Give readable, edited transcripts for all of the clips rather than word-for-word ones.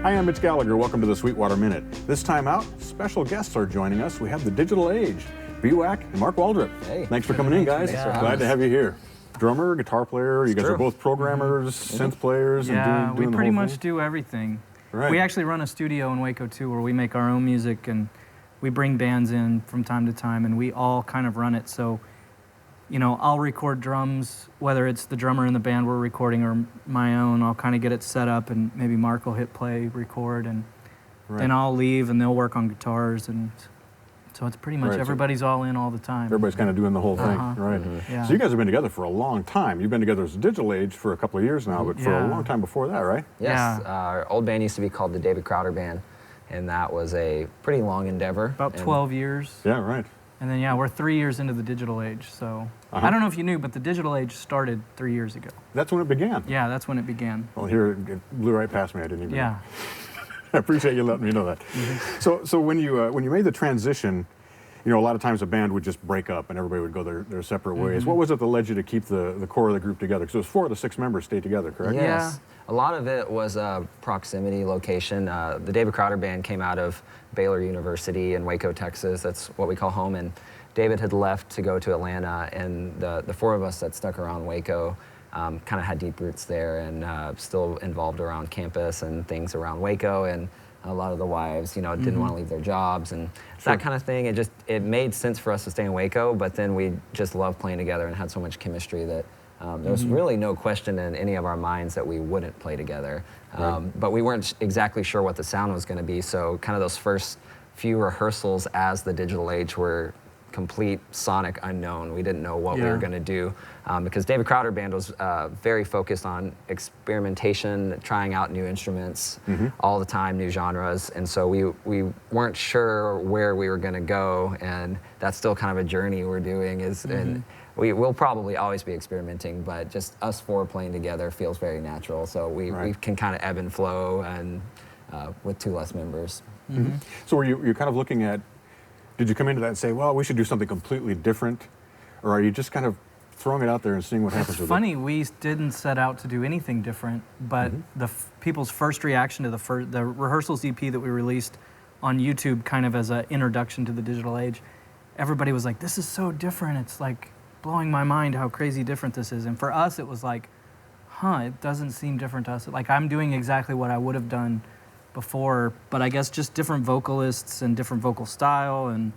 Hi, I'm Mitch Gallagher. Welcome to the Sweetwater Minute. This time out, special guests are joining us. We have the digital age, B-Wack and Mark Waldrop. Hey. Thanks for coming in, guys. Glad to have you here. Drummer, guitar player, you guys are both programmers, synth players, and doing the whole thing. we pretty much do everything. Right. We actually run a studio in Waco too, where we make our own music and we bring bands in from time to time, and we all kind of run it. So, you know, I'll record drums, whether it's the drummer in the band we're recording or my own. I'll kind of get it set up, and maybe Mark will hit play, record, and then I'll leave, and they'll work on guitars, and so it's pretty much everybody's all in all the time. Everybody's kind of doing the whole thing, right? Yeah. So you guys have been together for a long time. You've been together as a digital age for a couple of years now, but for a long time before that, right? Yes. Our old band used to be called the David Crowder Band, and that was a pretty long endeavor. About 12 years. Yeah, right. And then, we're 3 years into the digital age, so I don't know if you knew, but the digital age started 3 years ago. That's when it began? Yeah, that's when it began. Well, here, it blew right past me. I didn't even know. Yeah. I appreciate you letting me know that. So when you made the transition, you know, a lot of times a band would just break up and everybody would go their separate ways. What was it that led you to keep the core of the group together? Because it was 4 of the 6 members stayed together, correct? Yes. Yeah. A lot of it was proximity, location. The David Crowder Band came out of Baylor University in Waco, Texas. That's what we call home. And David had left to go to Atlanta, and the 4 of us that stuck around Waco kind of had deep roots there, and still involved around campus and things around Waco. And a lot of the wives, you know, didn't want to leave their jobs and that kind of thing. It made sense for us to stay in Waco, but then we just loved playing together and had so much chemistry that there was really no question in any of our minds that we wouldn't play together. But we weren't exactly sure what the sound was going to be, so kind of those first few rehearsals as the digital age were complete sonic unknown. We didn't know what we were going to do because David Crowder Band was very focused on experimentation, trying out new instruments all the time, new genres, and so we weren't sure where we were going to go, and that's still kind of a journey we're doing. And we will probably always be experimenting, but just us 4 playing together feels very natural. So we can kind of ebb and flow, and with 2 less members. So were you kind of looking at? Did you come into that and say, well, we should do something completely different? Or are you just kind of throwing it out there and seeing what happens with it? It's funny, we didn't set out to do anything different, but people's first reaction to the rehearsals EP that we released on YouTube kind of as an introduction to the digital age, everybody was like, this is so different. It's like blowing my mind how crazy different this is. And for us, it was like, it doesn't seem different to us. Like, I'm doing exactly what I would have done before, but I guess just different vocalists and different vocal style, and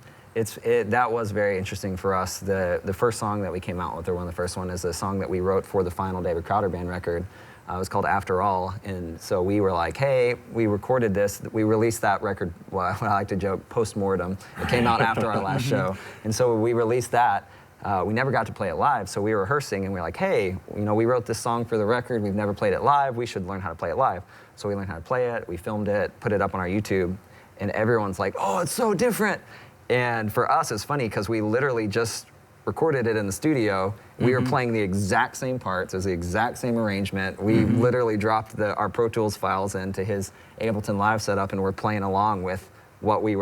that was very interesting for us. The first song that we came out with, or one of the first one, is a song that we wrote for the final David Crowder Band record. It was called After All, and so we were like, hey, we recorded this, we released that record, well, I like to joke, post-mortem. It came out after our last show, and so we released that. We never got to play it live, so we were rehearsing, and we were like, hey, you know, we wrote this song for the record, we've never played it live, we should learn how to play it live. So we learned how to play it, we filmed it, put it up on our YouTube, and everyone's like, oh, it's so different. And for us, it's funny, because we literally just recorded it in the studio. We were playing the exact same parts, it was the exact same arrangement. We literally dropped our Pro Tools files into his Ableton Live setup, and we're playing along with what we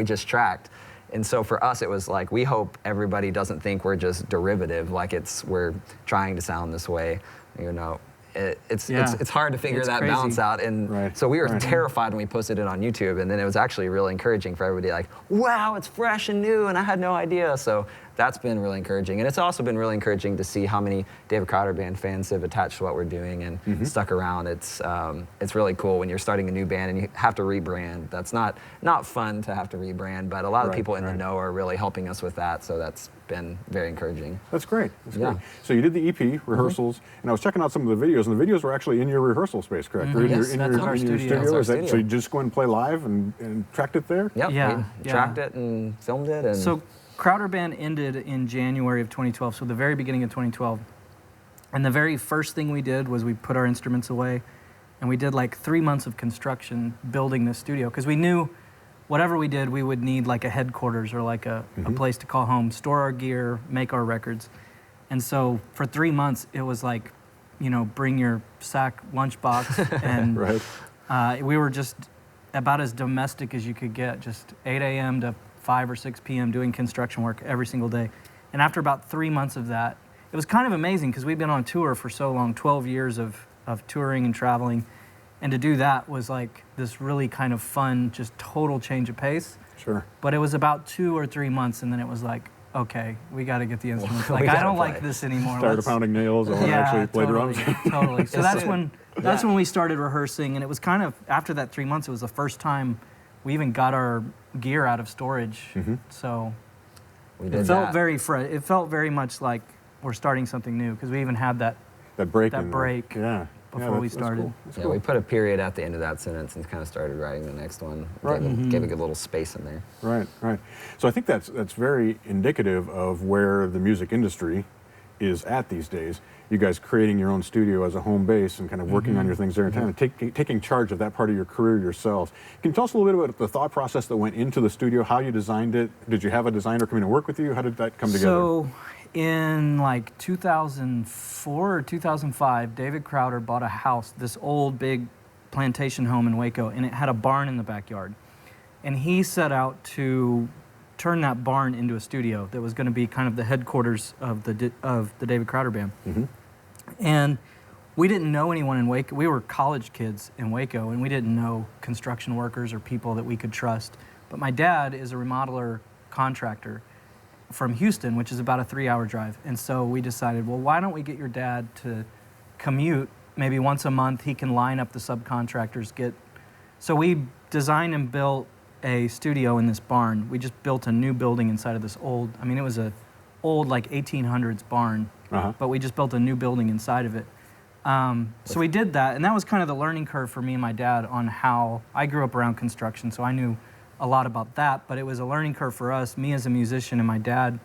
just tracked. And so for us, it was like, we hope everybody doesn't think we're just derivative, like we're trying to sound this way, you know. It's hard to figure that balance out, and so we were terrified when we posted it on YouTube, and then it was actually really encouraging for everybody, like, wow, it's fresh and new, and I had no idea. So that's been really encouraging, and it's also been really encouraging to see how many David Crowder Band fans have attached to what we're doing and stuck around. It's really cool when you're starting a new band and you have to rebrand. That's not fun to have to rebrand, but a lot of people in the know are really helping us with that, so that's been very encouraging. That's great. That's great. So you did the EP rehearsals, and I was checking out some of the videos, and the videos were actually in your rehearsal space, correct? Or in your studio. Is that, so you just go and play live and tracked it there? Yep. We tracked it and filmed it. And so Crowder Band ended in January of 2012, so the very beginning of 2012. And the very first thing we did was we put our instruments away, and we did like 3 months of construction building this studio, because we knew whatever we did, we would need like a headquarters or like a place to call home, store our gear, make our records. And so for 3 months, it was like, you know, bring your sack lunchbox, and we were just about as domestic as you could get, just 8 a.m. to 5 or 6 p.m. doing construction work every single day. And after about 3 months of that, it was kind of amazing, because we'd been on tour for so long, 12 years of touring and traveling. And to do that was like this really kind of fun, just total change of pace. Sure. But it was about 2 or 3 months, and then it was like, okay, we got to get the instruments. Like, we I gotta don't play. like this anymore. Started pounding nails. I want to actually play totally, drums. totally. So Yes, that's when we started rehearsing, and it was kind of after that 3 months. It was the first time we even got our gear out of storage. So We did it felt that. very fresh. It felt very much like we're starting something new because we even had that That break. That in there. break Yeah. before we started. Cool. That's Yeah, cool. we put a period at the end of that sentence and kind of started writing the next one. Right. Gave a good little space in there. Right, right. So I think that's very indicative of where the music industry is at these days. You guys creating your own studio as a home base and kind of working on your things there and kind of taking charge of that part of your career yourselves. Can you tell us a little bit about the thought process that went into the studio, how you designed it? Did you have a designer come in and work with you? How did that come together? So in like 2004 or 2005, David Crowder bought a house, this old big plantation home in Waco, and it had a barn in the backyard. And he set out to turn that barn into a studio that was going to be kind of the headquarters of the David Crowder Band. And we didn't know anyone in Waco. We were college kids in Waco, and we didn't know construction workers or people that we could trust. But my dad is a remodeler contractor from Houston, which is about a 3-hour drive. And so we decided, well, why don't we get your dad to commute maybe once a month? He can line up the subcontractors, So we designed and built a studio in this barn. We just built a new building inside of this old, I mean, it was a old like 1800s barn, but we just built a new building inside of it. So we did that, and that was kind of the learning curve for me and my dad on how, I grew up around construction, so I knew a lot about that, but it was a learning curve for us, me as a musician and my dad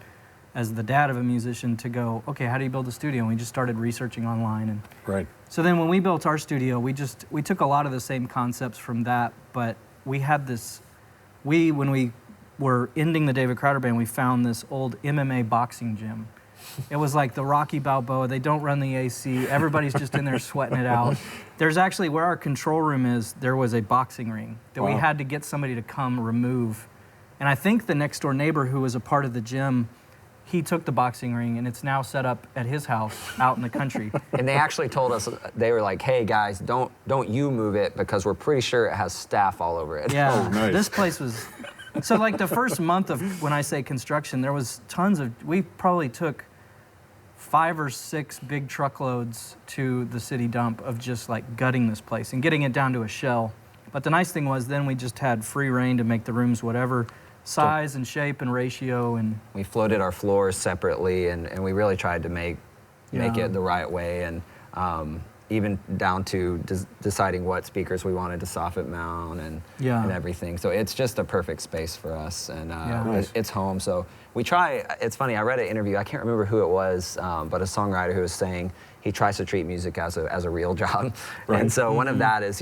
as the dad of a musician, to go, okay, how do you build a studio? And we just started researching online. And Right. so then when we built our studio, we took a lot of the same concepts from that, but we had this, when we were ending the David Crowder Band, we found this old MMA boxing gym. It was like the Rocky Balboa. They don't run the AC. Everybody's just in there sweating it out. There's actually, where our control room is, there was a boxing ring that we had to get somebody to come remove. And I think the next door neighbor who was a part of the gym, he took the boxing ring, and it's now set up at his house out in the country. And they actually told us, they were like, hey guys, don't you move it, because we're pretty sure it has staff all over it. Yeah, Oh, nice. This place was, so like the first month of, when I say construction, there was tons of, we probably took 5 or 6 big truckloads to the city dump of just like gutting this place and getting it down to a shell. But the nice thing was then we just had free reign to make the rooms whatever size and shape and ratio. And We floated our floors separately, and we really tried to make Yeah. it the right way, and even down to deciding what speakers we wanted to soffit mount and everything. So it's just a perfect space for us, and Nice. it's home. So we try. It's funny. I read an interview. I can't remember who it was, but a songwriter who was saying he tries to treat music as a real job. Right. And so one of that is,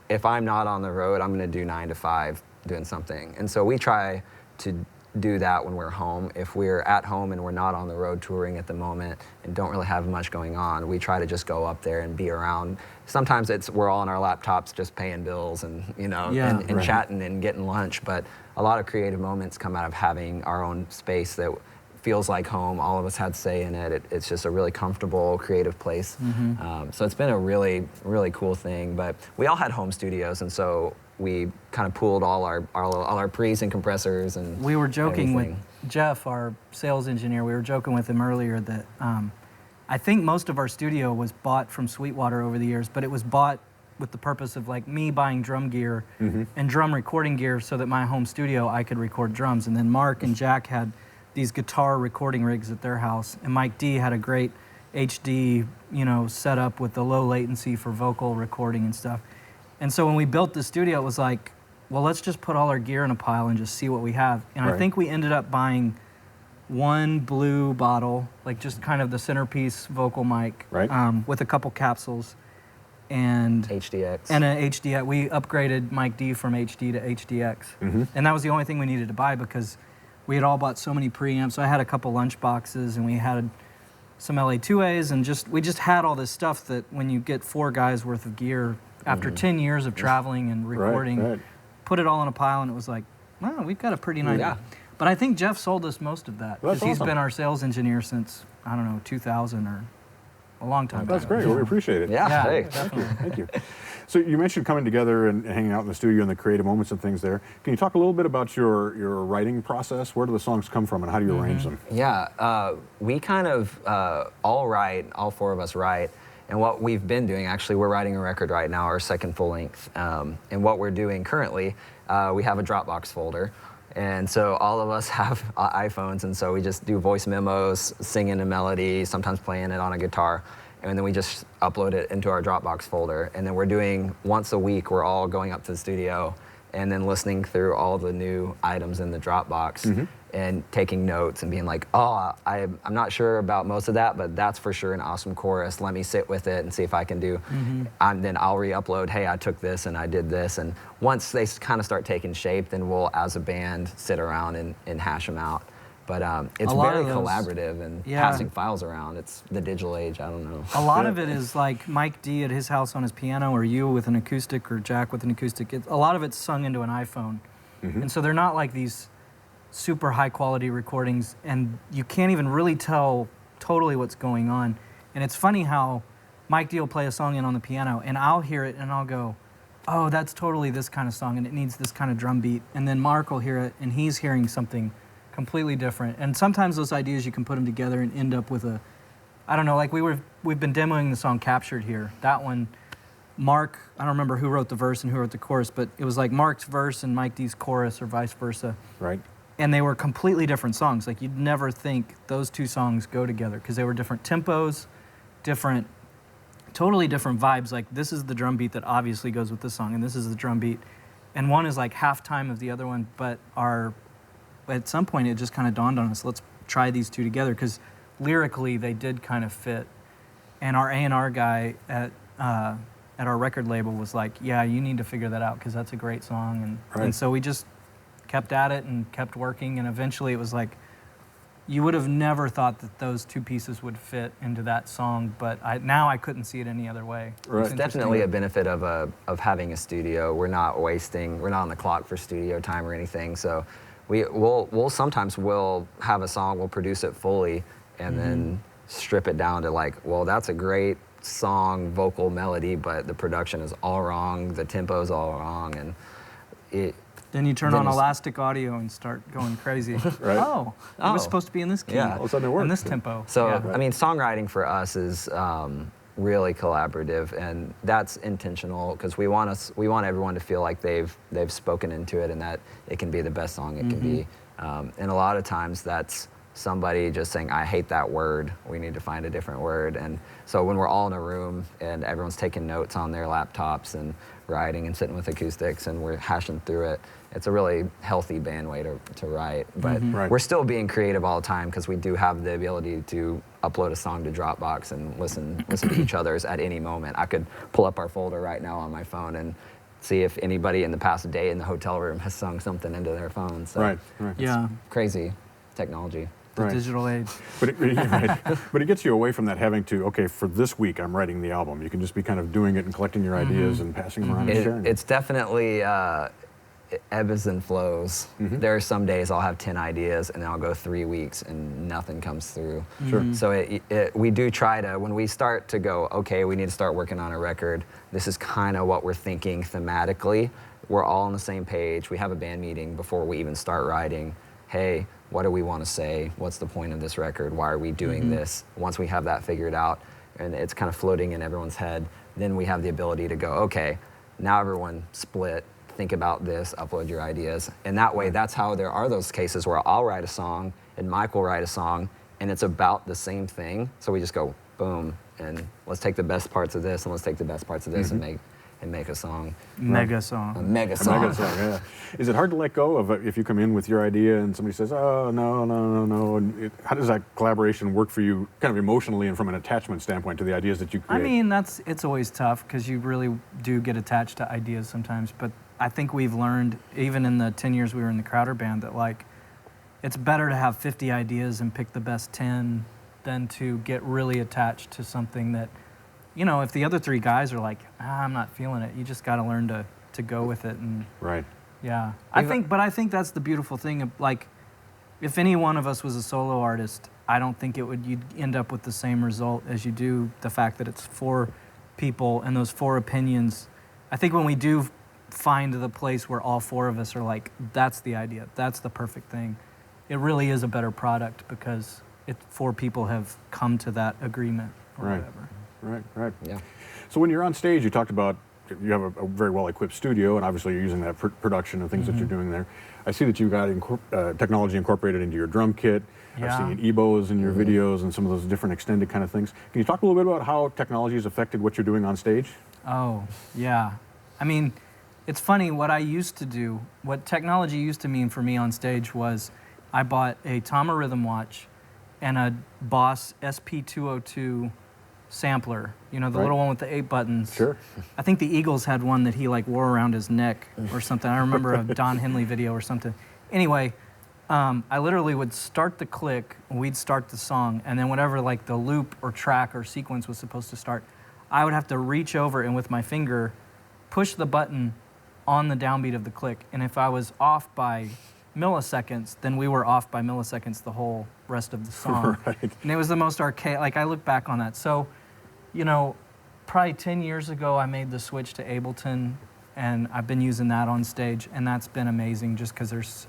if I'm not on the road, I'm going to do 9 to 5 doing something. And so we try to do that when we're home. If we're at home and we're not on the road touring at the moment and don't really have much going on, we try to just go up there and be around. Sometimes we're all on our laptops just paying bills and Right. chatting and getting lunch, but a lot of creative moments come out of having our own space that feels like home. All of us had say in it. It's just a really comfortable, creative place. So it's been a really, really cool thing. But we all had home studios, and so we kind of pooled all our pre's and compressors and we were joking everything. with Jeff, our sales engineer, we were joking with him earlier that I think most of our studio was bought from Sweetwater over the years, but it was bought with the purpose of like me buying drum gear and drum recording gear so that my home studio I could record drums. And then Mark and Jack had these guitar recording rigs at their house, and Mike D had a great HD, setup with the low latency for vocal recording and stuff. And so when we built the studio, it was like, well, let's just put all our gear in a pile and just see what we have. And Right. I think we ended up buying one blue bottle, like just kind of the centerpiece vocal mic, Right. with a couple capsules, and HDX. and a HDX. We upgraded Mike D from HD to HDX, and that was the only thing we needed to buy because we had all bought so many preamps. So I had a couple lunch boxes, and we had some LA2As, and we just had all this stuff that when you get 4 guys worth of gear after 10 years of traveling and recording, Right. put it all in a pile, and it was like, wow, we've got a pretty nice. Yeah. But I think Jeff sold us most of that Well, because that's he's awesome. been our sales engineer since, I don't know, 2000 or a long time That's ago. great. Well, we appreciate it. Yeah, Yeah, hey. definitely. Thank you. So you mentioned coming together and hanging out in the studio and the creative moments and things there. Can you talk a little bit about your writing process? Where do the songs come from and how do you arrange them? Yeah, we kind of all write, all four of us write. And what we've been doing, actually, we're writing a record right now, our second full length. And what we're doing currently, we have a Dropbox folder. And so all of us have iPhones, and so we just do voice memos, singing a melody, sometimes playing it on a guitar. And then we just upload it into our Dropbox folder. And then we're doing, once a week, we're all going up to the studio and then listening through all the new items in the Dropbox and taking notes and being like, oh, I'm not sure about most of that, but that's for sure an awesome chorus. Let me sit with it and see if I can do. Then I'll re-upload, hey, I took this and I did this. And once they kind of start taking shape, then we'll, as a band, sit around and hash them out. But it's very collaborative and passing files around. It's the digital age, I don't know. A lot of it is like Mike D at his house on his piano, or you with an acoustic, or Jack with an acoustic. A lot of it's sung into an iPhone. And so they're not like these super high quality recordings, and you can't even really tell totally what's going on. And it's funny how Mike D will play a song in on the piano, and I'll hear it and I'll go, oh, that's totally this kind of song, and it needs this kind of drum beat. And then Mark will hear it, and he's hearing something completely different. And sometimes those ideas, you can put them together and end up with a, I don't know, like we've been demoing the song Captured here. That one, Mark, I don't remember who wrote the verse and who wrote the chorus, but it was like Mark's verse and Mike D's chorus, or vice versa. Right. And they were completely different songs. Like, you'd never think those two songs go together, because they were different tempos, totally different vibes. Like, this is the drum beat that obviously goes with this song, and this is the drum beat. And one is like half time of the other one, but at some point it just kind of dawned on us, let's try these two together, because lyrically they did kind of fit. And our A&R guy at our record label was like, yeah, you need to figure that out, because that's a great song. And so we just kept at it and kept working, and eventually it was like, you would have never thought that those two pieces would fit into that song, but now I couldn't see it any other way. Right. It's definitely a benefit of having a studio. We're not on the clock for studio time or anything, so we'll sometimes have a song, we'll produce it fully, and then strip it down to like, well, that's a great song, vocal melody, but the production is all wrong, the tempo's all wrong, and then you turn on Elastic Audio and start going crazy. Right. Oh, it was supposed to be in this key. Yeah. All of a sudden it works. In this tempo. So, yeah. I mean, songwriting for us is really collaborative, and that's intentional, because we want everyone to feel like they've spoken into it, and that it can be the best song it can be. And a lot of times that's somebody just saying, I hate that word, we need to find a different word. And so when we're all in a room and everyone's taking notes on their laptops and writing and sitting with acoustics and we're hashing through it, it's a really healthy band way to write. But we're still being creative all the time, because we do have the ability to upload a song to Dropbox and listen to each other's at any moment. I could pull up our folder right now on my phone and see if anybody in the past day in the hotel room has sung something into their phone. So Yeah. crazy technology. The digital age. But it gets you away from that having to, okay, for this week I'm writing the album. You can just be kind of doing it and collecting your ideas and passing them around and sharing It's definitely ebbs and flows. There are some days I'll have 10 ideas and then I'll go 3 weeks and nothing comes through. So we do try to, when we start to go, okay, we need to start working on a record, this is kind of what we're thinking thematically. We're all on the same page. We have a band meeting before we even start writing. Hey, what do we want to say? What's the point of this record? Why are we doing this? Once we have that figured out and it's kind of floating in everyone's head, then we have the ability to go, okay, now everyone split, think about this, upload your ideas. And that way, that's how there are those cases where I'll write a song and Mike will write a song and it's about the same thing. So we just go, boom, and let's take the best parts of this and let's take the best parts of this and make a song. Mega song. A mega song. A mega song, yeah. Is it hard to let go of if you come in with your idea and somebody says, oh, no, and how does that collaboration work for you kind of emotionally and from an attachment standpoint to the ideas that you create? I mean, it's always tough, because you really do get attached to ideas sometimes, but I think we've learned, even in the 10 years we were in the Crowder band, that like, it's better to have 50 ideas and pick the best 10 than to get really attached to something that, you know, if the other 3 guys are like, I'm not feeling it, you just got to learn to go with it. And yeah, I think that's the beautiful thing of, like, if any one of us was a solo artist, I don't think you'd end up with the same result as you do the fact that it's 4 people and those 4 opinions I think when we do find the place where all four of us are like, that's the idea, that's the perfect thing, it really is a better product because four people have come to that agreement or Right. whatever. Right. Yeah. So when you're on stage, you talked about you have a very well-equipped studio, and obviously you're using that for production and things that you're doing there. I see that you've got technology incorporated into your drum kit. Yeah. I've seen EBOs in your videos and some of those different extended kind of things. Can you talk a little bit about how technology has affected what you're doing on stage? Oh, yeah. I mean, it's funny, what I used to do, what technology used to mean for me on stage was I bought a Tama rhythm watch and a Boss SP202 sampler, you know, the Right. little one with the 8 buttons. Sure. I think the Eagles had one that he like wore around his neck or something. I remember a Don Henley video or something. Anyway, I literally would start the click, we'd start the song, and then whatever like the loop or track or sequence was supposed to start, I would have to reach over and with my finger push the button on the downbeat of the click. And if I was off by milliseconds, then we were off by milliseconds the whole rest of the song. Right. And it was the most archaic, like I look back on that. So, you know, probably 10 years ago, I made the switch to Ableton, and I've been using that on stage, and that's been amazing just because there's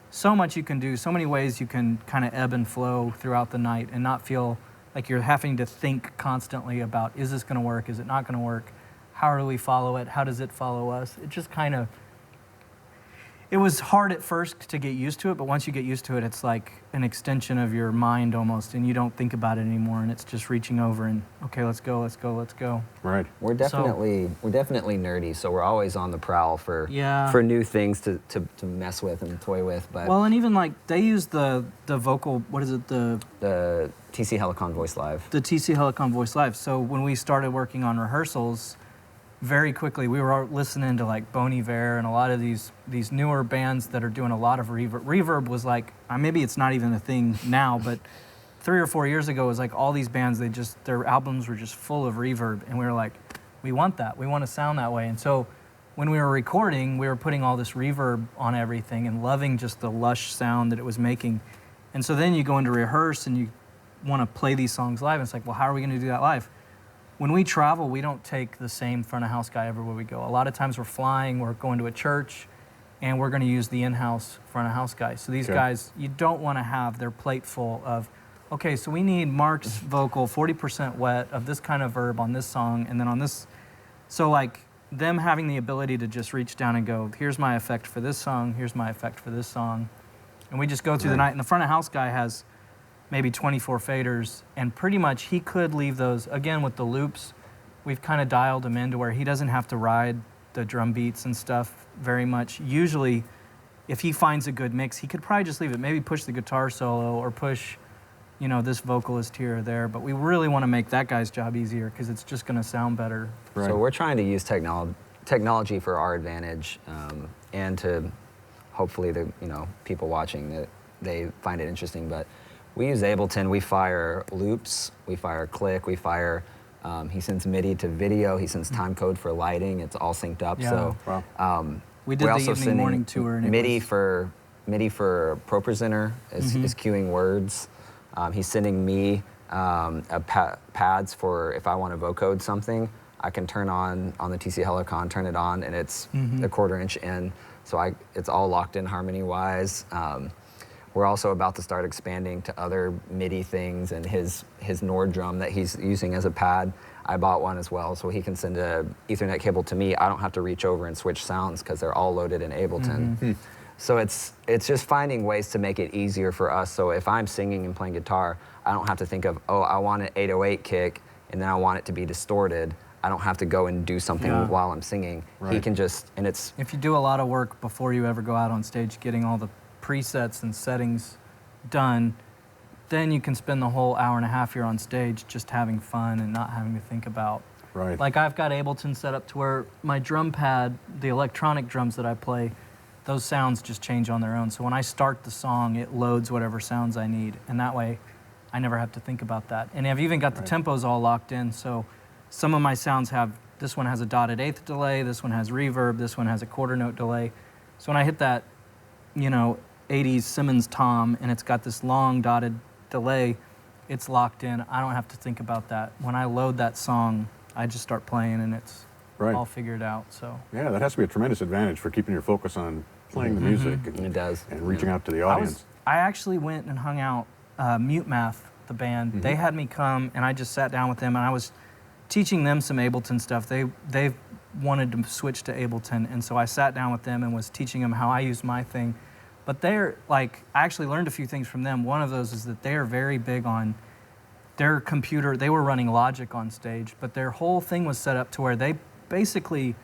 so much you can do, so many ways you can kind of ebb and flow throughout the night and not feel like you're having to think constantly about, is this going to work? Is it not going to work? How do we follow it? How does it follow us? It just kind of, it was hard at first to get used to it, but once you get used to it, it's like an extension of your mind almost, and you don't think about it anymore, and it's just reaching over and, okay, let's go. Right. We're definitely nerdy, so we're always on the prowl for Yeah. for new things to mess with and toy with. But Well, and even like, they use the vocal, what is it, the TC Helicon Voice Live. TC Helicon Voice Live. So when we started working on rehearsals, very quickly we were listening to like Bon Iver and a lot of these newer bands that are doing a lot of reverb. Reverb was like, maybe it's not even a thing now, but 3 or 4 years ago it was like all these bands, their albums were just full of reverb, and we were like, we want that, we want to sound that way. And so when we were recording, we were putting all this reverb on everything and loving just the lush sound that it was making. And so then you go into rehearse and you want to play these songs live, and it's like, well, how are we going to do that live? When we travel, we don't take the same front of house guy everywhere we go. A lot of times we're flying, we're going to a church, and we're going to use the in-house front of house guy. So these guys, you don't want to have their plate full of, okay, so we need Mark's vocal 40% wet of this kind of verb on this song, and then on this. So like them having the ability to just reach down and go, here's my effect for this song, here's my effect for this song. And we just go through the night, and the front of house guy has maybe 24 faders, and pretty much he could leave those, again with the loops, we've kind of dialed him into where he doesn't have to ride the drum beats and stuff very much. Usually, if he finds a good mix, he could probably just leave it, maybe push the guitar solo or push, you know, this vocalist here or there, but we really want to make that guy's job easier because it's just going to sound better. Right. So we're trying to use technology for our advantage, and to hopefully the people watching that they find it interesting. But we use Ableton. We fire loops, we fire click, we fire. He sends MIDI to video. He sends time code for lighting. It's all synced up. Yeah. So Wow. We did we're the also evening sending morning tour, and it MIDI was, for Pro Presenter is queuing words. He's sending me pads for if I want to vocode something. I can turn on the TC Helicon, turn it on, and it's a 1/4 inch in. So it's all locked in harmony-wise. We're also about to start expanding to other MIDI things, and his Nord drum that he's using as a pad, I bought one as well, so he can send a Ethernet cable to me. I don't have to reach over and switch sounds because they're all loaded in Ableton. So it's just finding ways to make it easier for us. So if I'm singing and playing guitar, I don't have to think of, oh, I want an 808 kick, and then I want it to be distorted. I don't have to go and do something while I'm singing. Right. He can just, and it's... if you do a lot of work before you ever go out on stage getting all the presets and settings done, then you can spend the whole hour and a half you're on stage just having fun and not having to think about. Right. Like I've got Ableton set up to where my drum pad, the electronic drums that I play, those sounds just change on their own. So when I start the song, it loads whatever sounds I need, and that way I never have to think about that. And I've even got the tempos all locked in, so some of my sounds have, this one has a dotted eighth delay, this one has reverb, this one has a 1/4 note delay. So when I hit that, 80s Simmons tom, and it's got this long dotted delay, it's locked in. I don't have to think about that. When I load that song, I just start playing, and Right. all figured out. So Yeah, that has to be a tremendous advantage for keeping your focus on playing the music and, It does. and reaching out to the I audience. actually went and hung out Mute Math, the band. They had me come, and I just sat down with them, and I was teaching them some Ableton stuff. They wanted to switch to Ableton, and so I sat down with them and was teaching them how I use my thing. But they're like, I actually learned a few things from them. One of those is that they are very big on their computer. They were running Logic on stage, but their whole thing was set up to where they basically,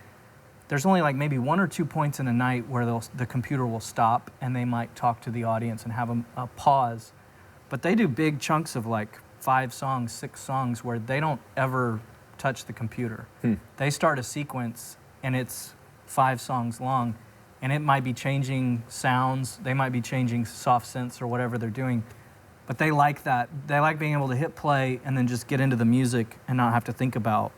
there's only like maybe 1 or 2 points in a night where the computer will stop and they might talk to the audience and have a pause. But they do big chunks of like 5 songs, 6 songs where they don't ever touch the computer. They start a sequence and it's 5 songs long, and it might be changing sounds, they might be changing soft synths or whatever they're doing, but they like that. They like being able to hit play and then just get into the music and not have to think about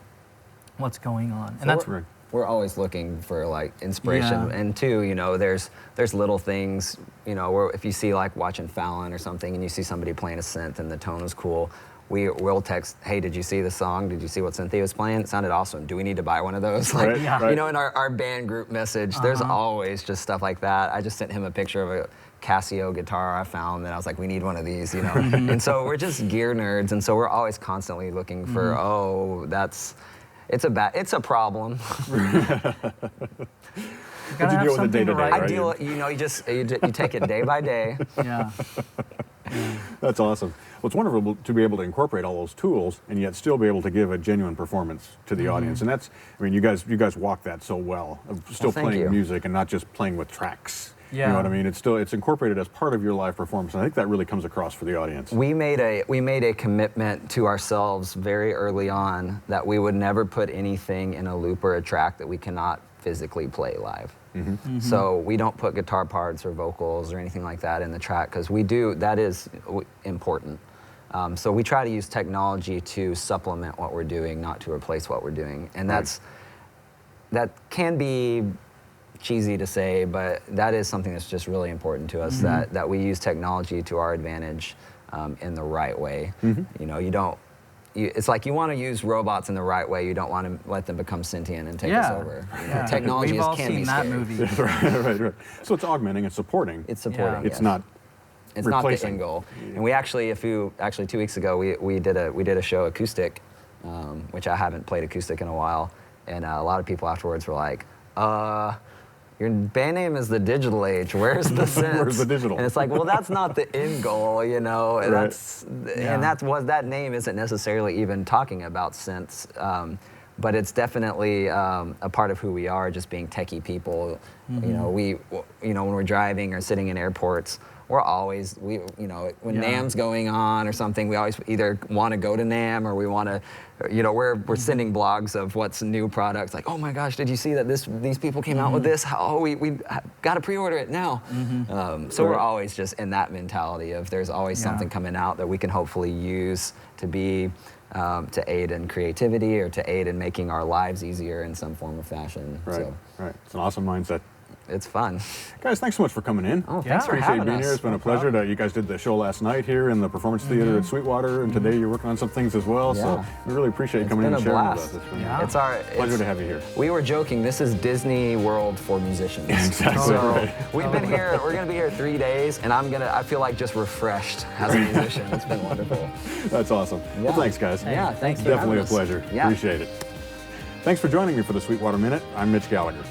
what's going on. And that's right. We're always looking for like inspiration, Yeah. and too, you know, there's little things, you know, where if you see like watching Fallon or something, and you see somebody playing a synth and the tone is cool, we'll text, hey, did you see the song? Did you see what synth he was playing? It sounded awesome. Do we need to buy one of those? Like, Right, Yeah. right. you know, in our band group message, there's always just stuff like that. I just sent him a picture of a Casio guitar I found, and I was like, we need one of these, you know. And so we're just gear nerds, and so we're always constantly looking for, it's a problem. You gotta you have deal with it something day to to day, write. right? I deal, you know, you take it day by day. Yeah. That's awesome. Well, it's wonderful to be able to incorporate all those tools and yet still be able to give a genuine performance to the audience. And that's, I mean, you guys walk that so well, of still thank playing you. music and not just playing with tracks. You Yeah. know what I mean? It's incorporated as part of your live performance. And I think that really comes across for the audience. We made a commitment to ourselves very early on that we would never put anything in a loop or a track that we cannot physically play live. So we don't put guitar parts or vocals or anything like that in the track, because that is important. So we try to use technology to supplement what we're doing, not to replace what we're doing. And that can be cheesy to say, but that is something that's just really important to us, that we use technology to our advantage in the right way. You know, it's like you want to use robots in the right way. You don't want to let them become sentient and take us over. You know, Yeah. technology We've all can be seen that scary. movie. right. So it's augmenting and supporting. It's supporting. It's yes. not It's not the replacing. end goal. And we actually, 2 weeks ago, we did a show acoustic, which I haven't played acoustic in a while, and a lot of people afterwards were like, your band name is The Digital Age. Where's the synths? Where's the digital? And it's like, well, that's not the end goal, you know. And Right. that name isn't necessarily even talking about synths, but it's definitely a part of who we are, just being techie people. You know, when we're driving or sitting in airports, we're always, when NAMM's going on or something, we always either want to go to NAMM or we want to, we're sending blogs of what's new products. Like, oh my gosh, did you see that these people came out with this? Oh, we got to pre-order it now. So we're always just in that mentality of there's always something coming out that we can hopefully use to be, to aid in creativity or to aid in making our lives easier in some form or fashion. Right, So right. It's an awesome mindset. it's fun. Guys, thanks so much for coming in. Oh, Yeah. thanks for Appreciate having being us. here. It's been a pleasure. You guys did the show last night here in the Performance Theater at Sweetwater, and today you're working on some things as well. So Yeah. we really appreciate you It's coming in been and a sharing blast. with us. It's been Yeah. It's our a pleasure to have you here. We were joking. This is Disney World for musicians. Exactly So right. we've been here. We're gonna be here 3 days, and I feel like just refreshed as a musician. It's been wonderful. That's awesome. Yeah. Well, thanks, guys. Yeah, thanks for Definitely having a us. pleasure. Yeah. Appreciate it. Thanks for joining me for the Sweetwater Minute. I'm Mitch Gallagher.